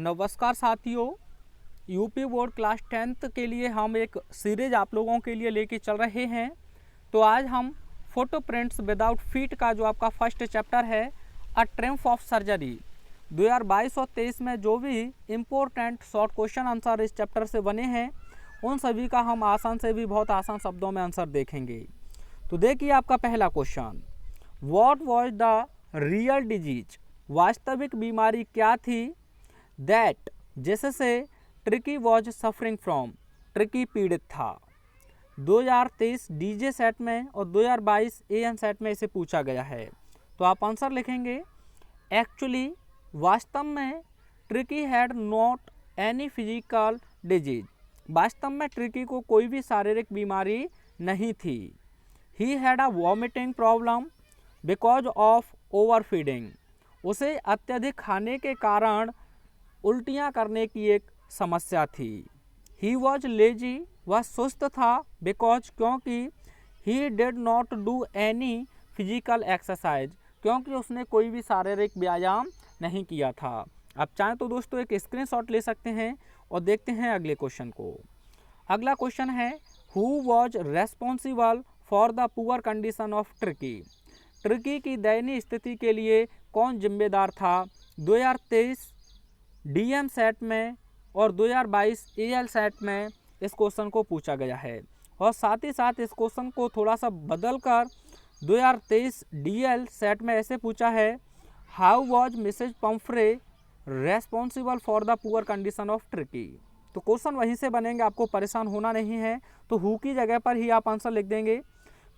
नमस्कार साथियों, UP board class 10th के लिए हम एक सीरीज आप लोगों के लिए लेके चल रहे हैं। तो आज हम फोटोप्रिंट्स विदाउट फीट का जो आपका फर्स्ट चैप्टर है अ ट्रिम्फ ऑफ सर्जरी 2022 और 23 में जो भी इम्पोर्टेंट शॉर्ट क्वेश्चन आंसर इस चैप्टर से बने हैं उन सभी का हम आसान से भी बहुत आसान शब्दों में आंसर देखेंगे। तो देखिए आपका पहला question, what was the real disease, वास्तविक बीमारी क्या थी, दैट जिससे tricky was suffering from, tricky पीड़ित था। 2023 डीजे सेट में और 2022 एएन सेट में इसे पूछा गया है। तो आप आंसर लिखेंगे, एक्चुअली वास्तव में tricky had not any physical disease, वास्तव में ट्रिकी को कोई भी शारीरिक बीमारी नहीं थी। He had a vomiting problem because of overfeeding, उसे अत्यधिक खाने के कारण उल्टियाँ करने की एक समस्या थी। ही वॉज लेजी, वह सुस्त था, बिकॉज क्योंकि he did not do any physical exercise, क्योंकि उसने कोई भी शारीरिक व्यायाम नहीं किया था। आप चाहें तो दोस्तों एक स्क्रीनशॉट ले सकते हैं और देखते हैं अगले क्वेश्चन को। अगला क्वेश्चन है, who was responsible for the poor condition of tricky, tricky की दयनीय स्थिति के लिए कौन जिम्मेदार था। 2023 डीएम सेट में और 2022 एएल सेट में इस क्वेश्चन को पूछा गया है। और साथ ही साथ इस क्वेश्चन को थोड़ा सा बदल कर 2023 डीएल सेट में ऐसे पूछा है, how was Mrs Pumphrey responsible for the poor condition of Tricki. तो क्वेश्चन वहीं से बनेंगे, आपको परेशान होना नहीं है। तो हु की जगह पर ही आप आंसर लिख देंगे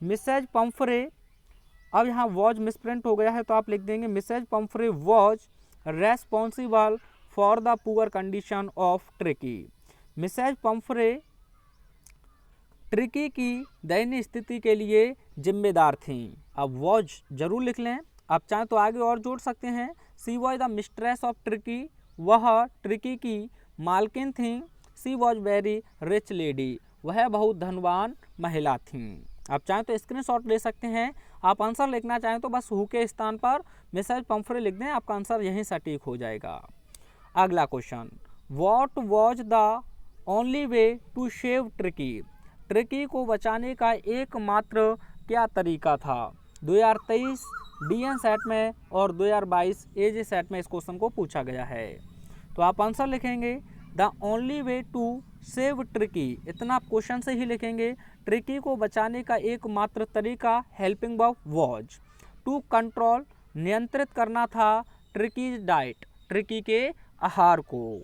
मिसेज पंफ्रे। अब यहाँ वॉज मिसप्रिंट हो गया है तो आप लिख देंगे Mrs Pumphrey was responsible for the poor condition of Tricki. Mrs Pumphrey Tricki की दयनीय स्थिति के लिए जिम्मेदार थीं। अब वॉज जरूर लिख लें, आप चाहें तो आगे और जोड़ सकते हैं। She was the mistress of Tricky, वह ट्रिकी की मालकिन थीं। She was very rich lady, वह बहुत धनवान महिला थीं। आप चाहें तो स्क्रीनशॉट ले सकते हैं। आप आंसर लिखना चाहें तो बस हु के स्थान पर मिसेज पंफ्रे लिख दें, आपका आंसर यहीं सटीक हो जाएगा। अगला question, what was the only way to save Tricki, Tricki को बचाने का एकमात्र क्या तरीका था। 2023 डीएन सेट में और 2022 एजे सेट में इस क्वेश्चन को पूछा गया है। तो आप आंसर लिखेंगे the only way to save Tricki, इतना आप क्वेश्चन से ही लिखेंगे। ट्रिकी को बचाने का एकमात्र तरीका helping verb was, to control नियंत्रित करना था, ट्रिकी डाइट ट्रिकी के आहार को।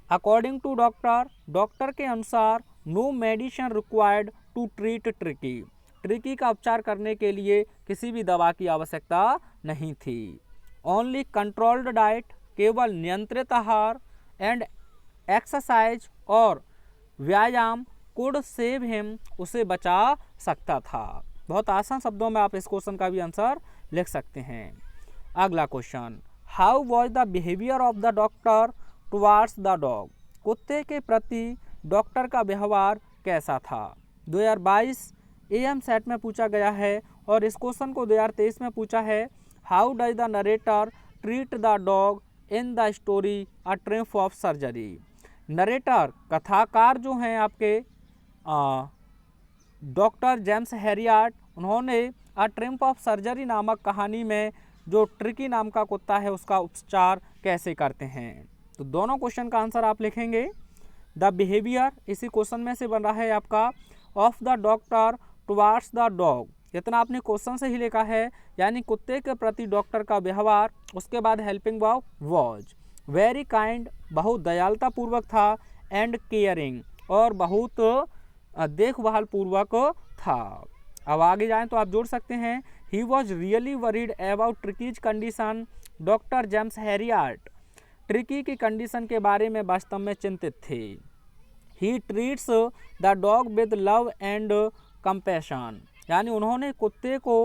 अकॉर्डिंग टू डॉक्टर, डॉक्टर के अनुसार no medicine required to treat Tricki, Tricki का उपचार करने के लिए किसी भी दवा की आवश्यकता नहीं थी। ओनली कंट्रोल्ड डाइट, केवल नियंत्रित आहार, एंड एक्सरसाइज और व्यायाम कुड सेव हिम, उसे बचा सकता था। बहुत आसान शब्दों में आप इस क्वेश्चन का भी आंसर लिख सकते हैं। अगला question, how was the behaviour of the doctor towards the dog, कुत्ते के प्रति डॉक्टर का व्यवहार कैसा था। 2022 एएम सेट में पूछा गया है और इस क्वेश्चन को 2023 में पूछा है, how does the narrator treat the dog in the story a triumph of surgery. Narrator कथाकार जो हैं आपके डॉक्टर जेम्स हैरियट, उन्होंने अ ट्रिम्फ ऑफ सर्जरी नामक कहानी में जो ट्रिकी नाम का कुत्ता है उसका उपचार कैसे करते हैं। तो दोनों क्वेश्चन का आंसर आप लिखेंगे द बिहेवियर, इसी क्वेश्चन में से बन रहा है आपका, of the doctor towards the dog, इतना आपने क्वेश्चन से ही लिखा है, यानी कुत्ते के प्रति डॉक्टर का व्यवहार। उसके बाद helping verb was, very kind, बहुत दयालुता पूर्वक था, एंड केयरिंग, और बहुत देखभाल पूर्वक था। अब आगे जाएं तो आप जोड़ सकते हैं, he was really worried about ट्रिकीज condition, doctor James Harriet tricky की कंडीशन के बारे में वास्तव में चिंतित थे। ही treats the dog with love and compassion, यानी उन्होंने कुत्ते को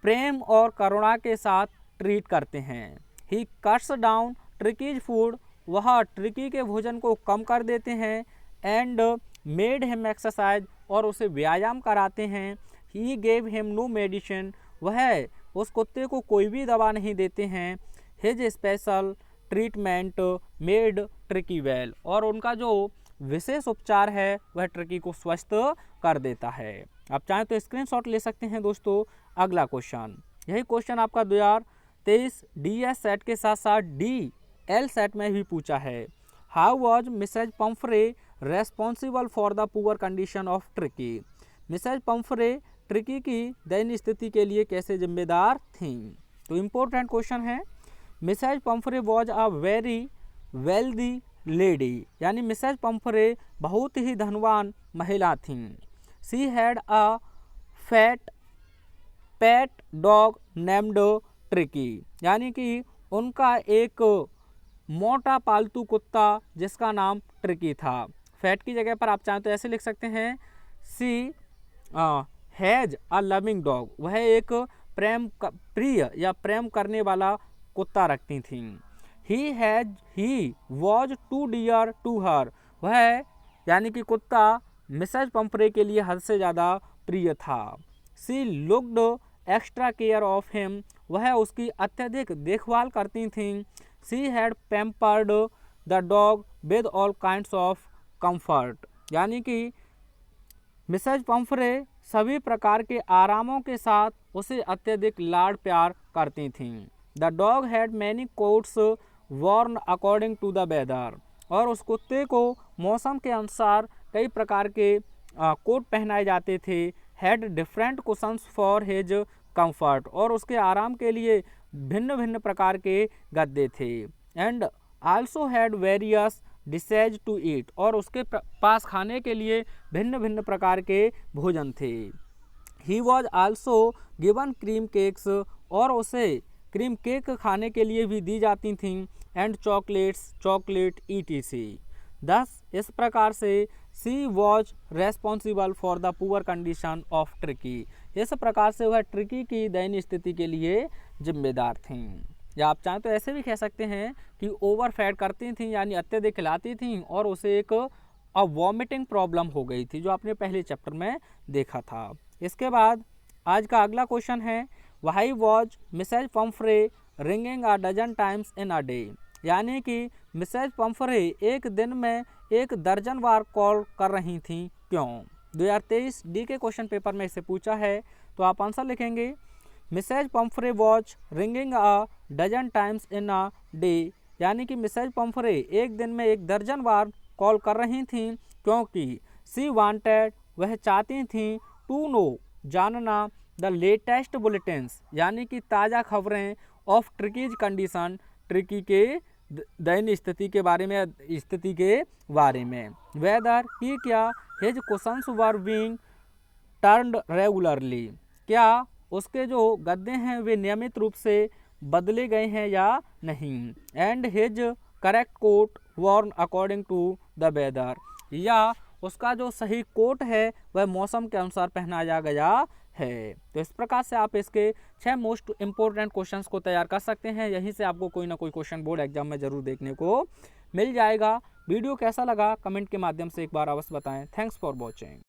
प्रेम और करुणा के साथ ट्रीट करते हैं। ही कट्स डाउन ट्रिकीज फूड, वह ट्रिकी के भोजन को कम कर देते हैं, एंड मेड हिम एक्सरसाइज, और उसे व्यायाम कराते हैं। He gave him no medicine, वह उस कुत्ते को कोई भी दवा नहीं देते हैं। His special treatment made tricky well, और उनका जो विशेष उपचार है वह ट्रिकी को स्वस्थ कर देता है। आप चाहें तो स्क्रीनशॉट ले सकते हैं दोस्तों। अगला क्वेश्चन, यही क्वेश्चन आपका 2023 DS सेट के साथ साथ DL सेट में भी पूछा है। How was Mrs Pumphrey responsible for the poor condition of Tricki. Mrs Pumphrey Tricki की दयनीय स्थिति के लिए कैसे जिम्मेदार थीं। तो इम्पोर्टेंट क्वेश्चन है। Mrs Pumphrey was a very wealthy lady, यानी मिसेज पंफ्रे बहुत ही धनवान महिला थीं। She had a fat pet dog named Tricki, यानी कि उनका एक मोटा पालतू कुत्ता जिसका नाम ट्रिकी था। फैट की जगह पर आप चाहें तो ऐसे लिख सकते हैं, सी हैज अ लविंग डॉग, वह एक प्रिय या प्रेम करने वाला कुत्ता रखती थीं। He was too dear to her, वह यानी कि कुत्ता मिसेज पंफ्रे के लिए हद से ज़्यादा प्रिय था। She looked extra care of him, वह उसकी अत्यधिक देखभाल करती थीं। She had pampered the dog with all kinds of comfort, यानी कि मिसेज पंफ्रे सभी प्रकार के आरामों के साथ उसे अत्यधिक लाड प्यार करती थीं। The dog had many coats worn according to the weather, और उस कुत्ते को मौसम के अनुसार कई प्रकार के कोट पहनाए जाते थे। Had different cushions for his comfort, और उसके आराम के लिए भिन्न भिन्न प्रकार के गद्दे थे। And also had various dishes to eat, और उसके पास खाने के लिए भिन्न भिन्न प्रकार के भोजन थे। He was also given cream cakes, और उसे क्रीम केक खाने के लिए भी दी जाती थीं। And chocolate ETC। थस इस प्रकार से she was responsible for the poor condition of Tricky, इस प्रकार से वह ट्रिकी की दयनीय स्थिति के लिए जिम्मेदार थीं। या आप चाहें तो ऐसे भी कह सकते हैं कि ओवर फैट करती थीं, यानी अत्यधिक खिलाती थीं, और उसे एक वॉमिटिंग प्रॉब्लम हो गई थी, जो आपने पहले चैप्टर में देखा था। इसके बाद आज का अगला क्वेश्चन है, why was Mrs Pumphrey ringing a dozen times in a day, यानी कि मिसेज पंफ्रे एक दिन में 1 दर्जन बार कॉल कर रही थीं, क्यों। 2023 D के क्वेश्चन पेपर में इसे पूछा है, तो आप आंसर लिखेंगे, Mrs Pumphrey was ringing a dozen times in a day, यानी कि मिसेज पंफ्रे एक दिन में 1 दर्जन बार कॉल कर रही थीं, क्योंकि सी वांटेड, वह चाहती थीं, टू नो, जानना, द लेटेस्ट बुलेटिन्स, यानी कि ताज़ा खबरें, ऑफ ट्रिकीज कंडीशन, ट्रिकी के दयनीय स्थिति के बारे में, वेदर कि क्या, his cushions were being turned regularly, क्या उसके जो गद्दे हैं वे नियमित रूप से बदले गए हैं या नहीं। And his correct coat worn according to the weather, या उसका जो सही कोट है वह मौसम के अनुसार पहनाया गया है। तो इस प्रकार से आप इसके 6 मोस्ट इंपॉर्टेंट क्वेश्चंस को तैयार कर सकते हैं। यहीं से आपको कोई ना कोई क्वेश्चन बोर्ड एग्जाम में जरूर देखने को मिल जाएगा। वीडियो कैसा लगा कमेंट के माध्यम से एक बार अवश्य बताएं। Thanks for watching.